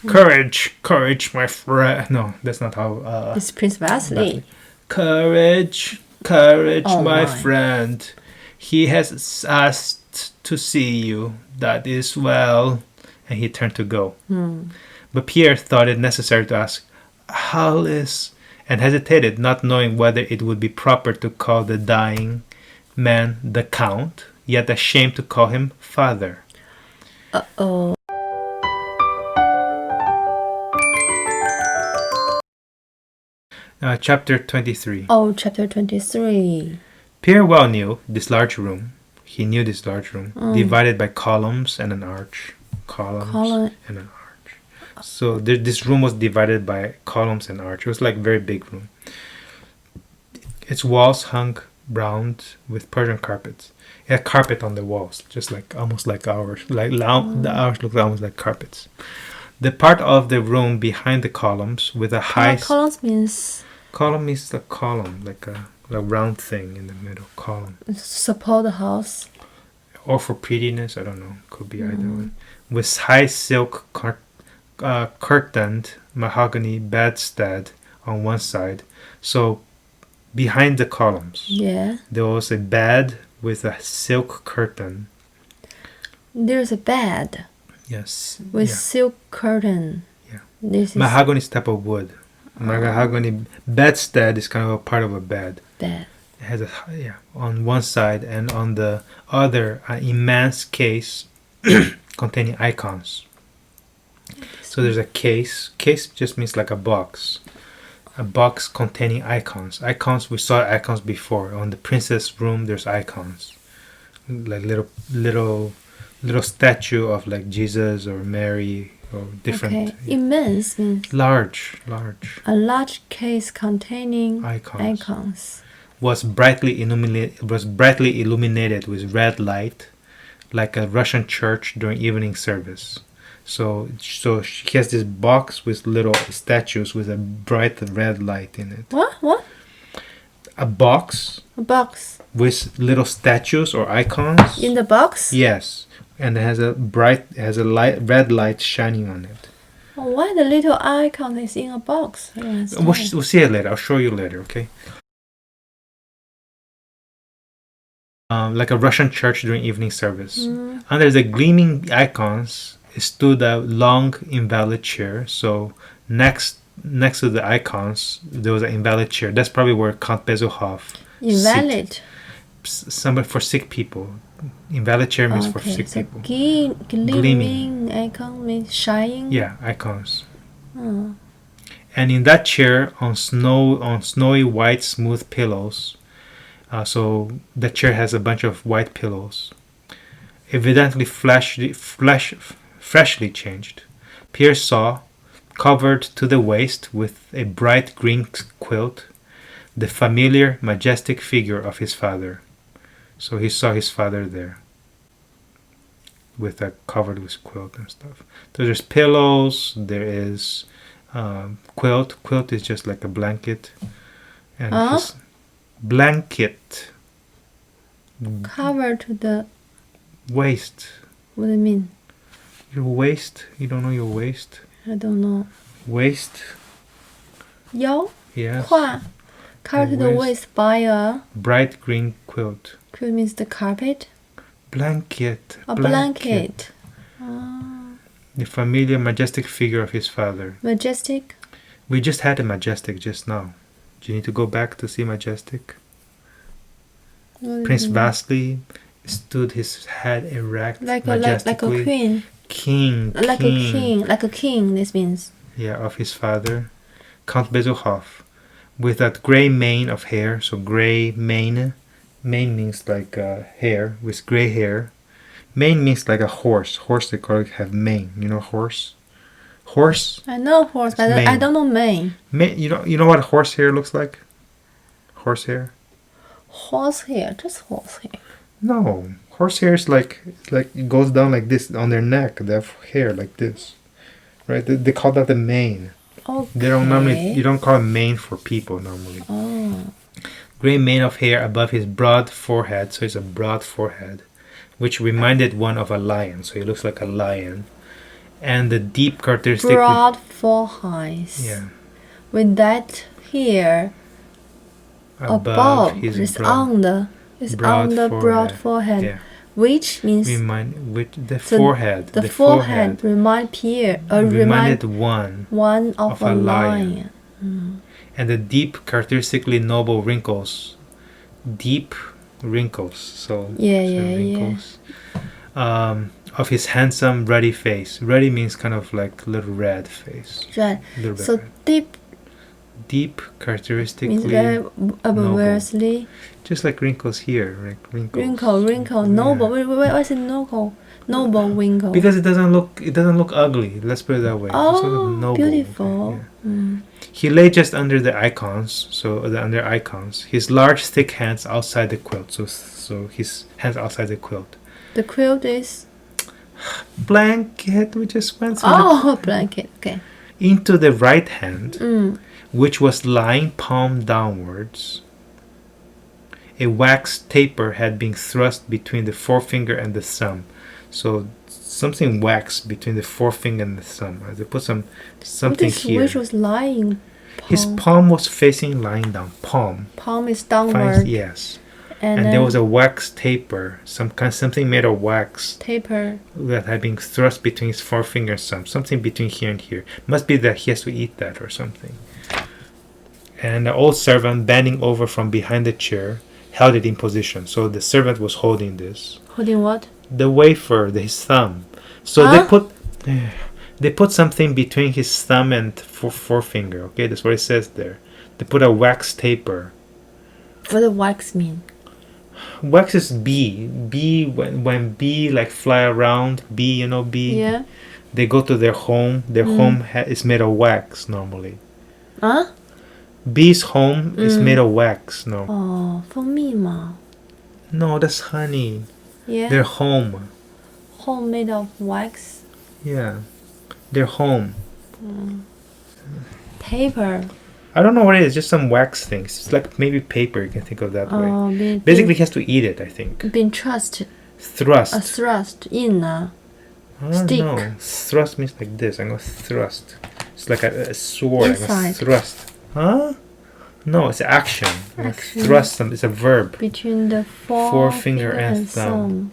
Courage, courage, my friend. No, that's not how. It's Prince Vasily. Courage, courage, Oh, my my. friend. He has asked to see you. That is well. And he turned to go. But Pierre thought it necessary to ask, how is... and hesitated, not knowing whether it would be proper to call the dying man the Count, yet ashamed to call him father. Uh-oh. Chapter 23. Oh, chapter 23. Pierre well knew this large room. He knew this large room, divided by columns and an arch. Columns and an arch. So this room was divided by columns and arch. It was like a very big room. Its walls hung round with Persian carpets. It had carpet on the walls, just like almost like ours. The ours looked almost like carpets. The part of the room behind the columns with a high... Columns means... Column is a column, like a round thing in the middle. Column. Support the house. Or for prettiness, I don't know. Could be either one. With high silk curtained mahogany bedstead on one side. So behind the columns, there was a bed with a silk curtain. There's a bed. Yes. With silk curtain. Yeah. This is mahogany is type of wood. Mahogany bedstead is kind of a part of a bed. bed. It has on one side, and on the other an immense case containing icons. So there's a case. Case just means like a box. A box containing icons. Icons, we saw icons before. On the princess room there's icons. Like little statue of like Jesus or Mary or different. Okay. Immense means Large. a large case containing Icons. Was brightly illuminated with red light, like a Russian church during evening service. So she has this box with little statues with a bright red light in it. What? A box A box. with little statues or icons. In the box? Yes, and it has a red light shining on it. Why the little icon is in a box? I don't understand. We'll see it later. I'll show you later, okay? Like a Russian church during evening service. Under the gleaming icons stood a long invalid chair. So next to the icons, there was an invalid chair. That's probably where Count Bezukhov. Invalid. Somewhere for sick people. Invalid chair means for sick people. Gleaming icon means shining. Yeah, icons. And in that chair, on snowy white smooth pillows. So the chair has a bunch of white pillows, evidently freshly changed. Pierre saw, covered to the waist with a bright green quilt, the familiar, majestic figure of his father. So he saw his father there, with covered with quilt and stuff. So there's pillows. There is quilt. Quilt is just like a blanket, and his blanket Cover to the waist. What do you mean? Your waist? You don't know your waist? I don't know. Waist? 腰? Yes. 胯. Cover to the waist by a bright green quilt. Quilt means the carpet. Blanket. A blanket. The familiar, majestic figure of his father. Majestic. We just had a majestic just now. Do you need to go back to see majestic? Prince Vasily stood his head erect, majestically. Like a queen. King. Like a king, this means. Yeah, of his father, Count Bezukhov, with that gray mane of hair. So gray mane. Mane means like hair, with gray hair. Mane means like a horse. Horse, they call it, have mane. You know horse? Horse? I know horse, but I don't know mane. You know what horse hair looks like? Horse hair? Horse hair, just horse hair. No, horse hair is like it goes down like this on their neck. They have hair like this, right? They call that the mane. Okay. They don't normally. You don't call it mane for people normally. Oh. Gray mane of hair above his broad forehead, so it's a broad forehead, which reminded one of a lion. So he looks like a lion, And the deep characteristic. broad forehead. Yeah. With that hair above is on the broad forehead, Yeah. which means With the so forehead. The forehead remind Pierre reminded one of a lion. And the deep characteristically noble wrinkles. Deep wrinkles. So wrinkles. Of his handsome ruddy face. Ruddy means kind of like little red face. Right. Little bit So red. Deep characteristically means very obviously. Just like wrinkles here, like wrinkles. Wrinkle, noble. Why is it noble? Noble wrinkle. Because it doesn't look ugly. Let's put it that way. It's sort of noble. Beautiful. Yeah. He lay just under the icons. Under icons, his large thick hands outside the quilt. So his hands outside the quilt. The quilt is blanket. We just went through. Blanket. Okay. Into the right hand, which was lying palm downwards. A wax taper had been thrust between the forefinger and the thumb. So something wax between the forefinger and the thumb. They put something here. Which was lying. His palm was facing lying down. Palm. Palm is downward. Yes. And there was a wax taper, something made of wax. Taper. That had been thrust between his forefinger and thumb. Something between here and here. Must be that he has to eat that or something. And the old servant, bending over from behind the chair, held it in position. So the servant was holding this. Holding what? The wafer, his thumb. So they put something between his thumb and forefinger. Okay, that's what it says there. They put a wax taper. What does wax mean? Wax is bee. Bee, when bee like fly around, bee, you know, bee. Yeah. They go to their home. Their home is made of wax normally. Huh? Bee's home is made of wax. No. Oh, for me, ma. No, that's honey. Yeah. Their home. Home made of wax. Yeah. Their home. Paper. I don't know what it is. Just some wax things. It's like maybe paper. You can think of that way. Basically, he has to eat it, I think. Been thrust. Thrust. A thrust in a stick. No. Thrust means like this. I'm going to thrust. It's like a sword. Inside. I'm going to thrust. Huh? No, it's action. Action. Thrust. It's a verb. Between the forefinger and thumb.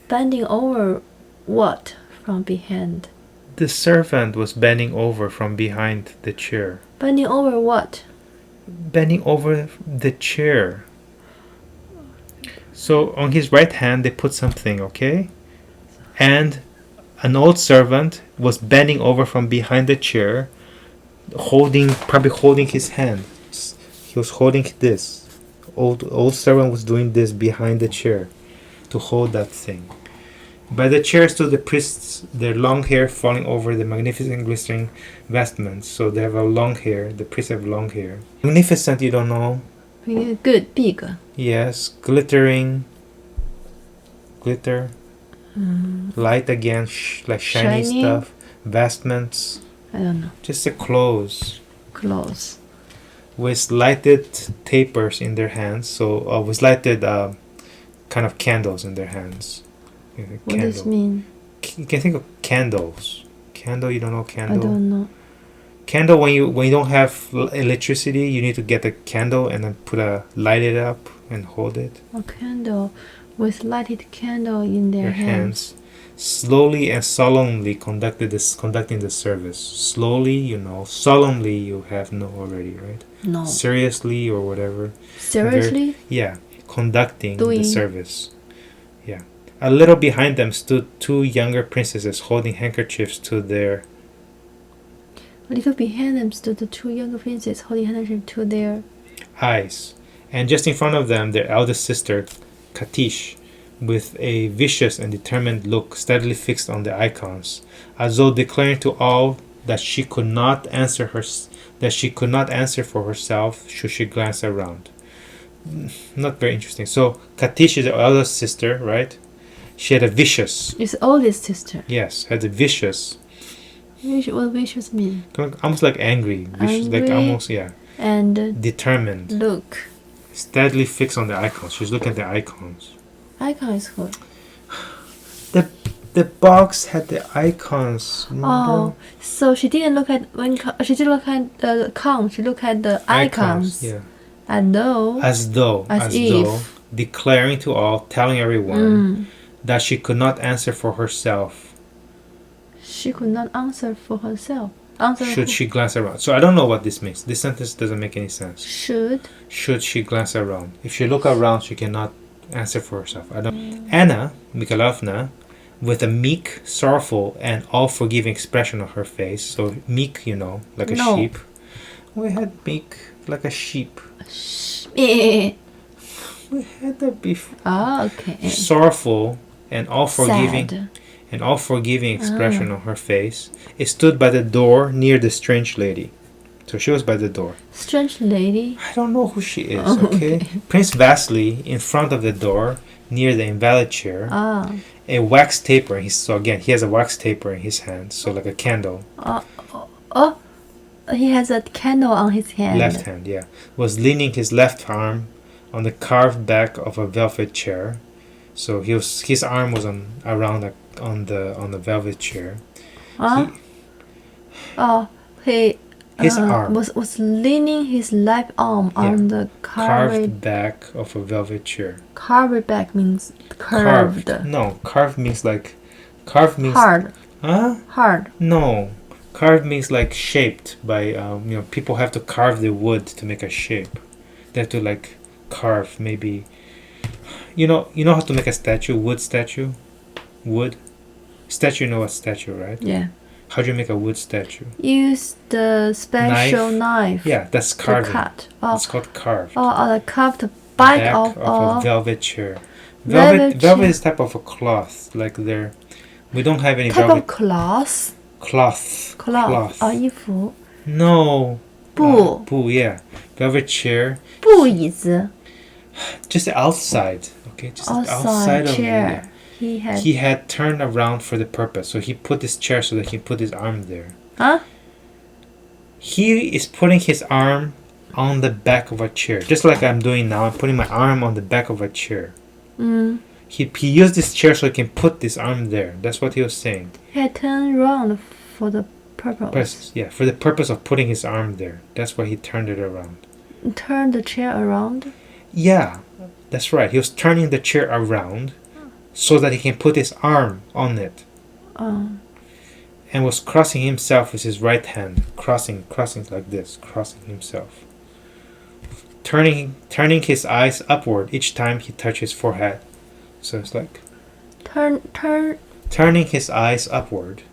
Bending over what from behind? The servant was bending over from behind the chair. Bending over what? Bending over the chair. So on his right hand they put something, okay? And an old servant was bending over from behind the chair, probably holding his hand. He was holding this. Old servant was doing this behind the chair to hold that thing. By the chair stood the priests, their long hair falling over the magnificent glittering vestments. So they have a long hair. The priests have long hair. Magnificent, you don't know? Good, big. Yes, glittering. Glitter. Light again, like shiny stuff. Vestments. I don't know. Just the clothes. Clothes. With lighted tapers in their hands. So with lighted kind of candles in their hands. What does this mean? You can think of candles. Candle, you don't know candle? I don't know. Candle, when you don't have electricity, you need to get a candle and then light it up and hold it. A candle with lighted candle in their hands. Slowly and solemnly conducting the service. Slowly, you know. Solemnly, you have no already, right? No. Seriously or whatever. Seriously? Yeah, conducting the service. Yeah. A little behind them stood two younger princesses holding handkerchiefs to their... A little behind them stood the two younger princesses holding handkerchiefs to their... eyes. And just in front of them, their eldest sister, Katish, with a vicious and determined look steadily fixed on the icons, as though declaring to all that she could not answer for herself should she glance around. Not very interesting. So Katish is the eldest sister, right? She had a vicious. It's oldest sister. Yes, had a vicious. What vicious mean? Almost like angry. Vicious, like almost, yeah. And determined. Look. Steadily fixed on the icons. She's looking at the icons. Icon is what? The box had the icons. Remember? Oh, so she didn't look at she didn't look at the count. She looked at the icons. Yeah. As though, As though, declaring to all, telling everyone that she could not answer for herself. she could not answer for herself. Should she glance around? So I don't know what this means. This sentence doesn't make any sense. Should she glance around? If she look around, she cannot answer for herself. I don't. Anna Mikhailovna, with a meek, sorrowful, and all-forgiving expression on her face. So meek, like a sheep. We had meek like a sheep. We had that before. Okay. Sorrowful and all-forgiving. Sad. An all-forgiving expression on her face. It stood by the door near the strange lady. So she was by the door. Strange lady? I don't know who she is, okay? Prince Vasily, in front of the door, near the invalid chair. A wax taper. So again, he has a wax taper in his hand. So like a candle. He has a candle on his hand. Left hand, yeah. Was leaning his left arm on the carved back of a velvet chair. So his arm was on the velvet chair. His arm was leaning his left arm on the carved back of a velvet chair. Carved back means curved. No, carved means like hard. Huh? Hard. No, carved means like shaped by people have to carve the wood to make a shape. They have to like carve maybe. You know how to make a statue, wood statue? Wood? Statue, you know what statue, right? Yeah. How do you make a wood statue? Use the special knife. Yeah, that's carving. Cut. It's called carved. The carved back of a velvet chair. Velvet is type of a cloth. Like we don't have any type velvet. Of cloth. Cloth. 衣服 No. 布 yeah. Velvet chair. 布椅子 Just the outside. Okay, just outside of chair. He had turned around for the purpose. So he put this chair so that he put his arm there. Huh? He is putting his arm on the back of a chair. Just like I'm doing now. I'm putting my arm on the back of a chair. He used this chair so he can put this arm there. That's what he was saying. He had turned around for the purpose. Yeah, for the purpose of putting his arm there. That's why he turned it around. Turned the chair around? Yeah, that's right. He was turning the chair around so that he can put his arm on it. And was crossing himself with his right hand. Crossing like this. Crossing himself. Turning his eyes upward each time he touched his forehead. So it's like... Turning his eyes upward.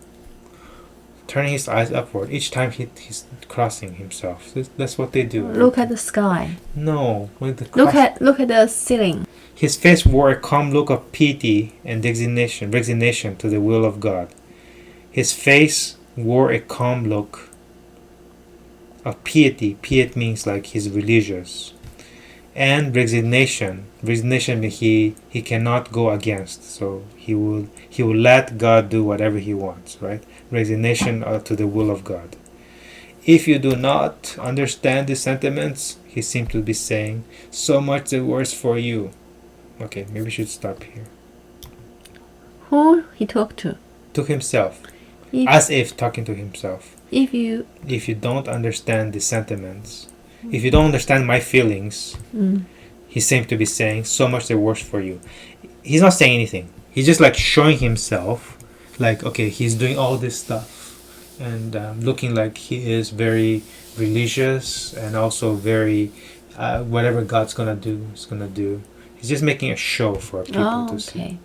Turning his eyes upward each time he's crossing himself. That's what they do. Look at the sky. No. Look at the ceiling. His face wore a calm look of piety and resignation to the will of God. His face wore a calm look of piety. Piety means like he's religious. And resignation. Resignation means he cannot go against. So he will let God do whatever he wants, right? Resignation to the will of God. If you do not understand these sentiments, he seemed to be saying, so much the worse for you. Okay, maybe we should stop here. Who he talked to? To himself. As if talking to himself. If you don't understand the sentiments, if you don't understand my feelings, he seemed to be saying, so much the worse for you. He's not saying anything. He's just like showing himself, like, okay, he's doing all this stuff and looking like he is very religious and also very, whatever God's gonna do, he's gonna do. He's just making a show for people to see.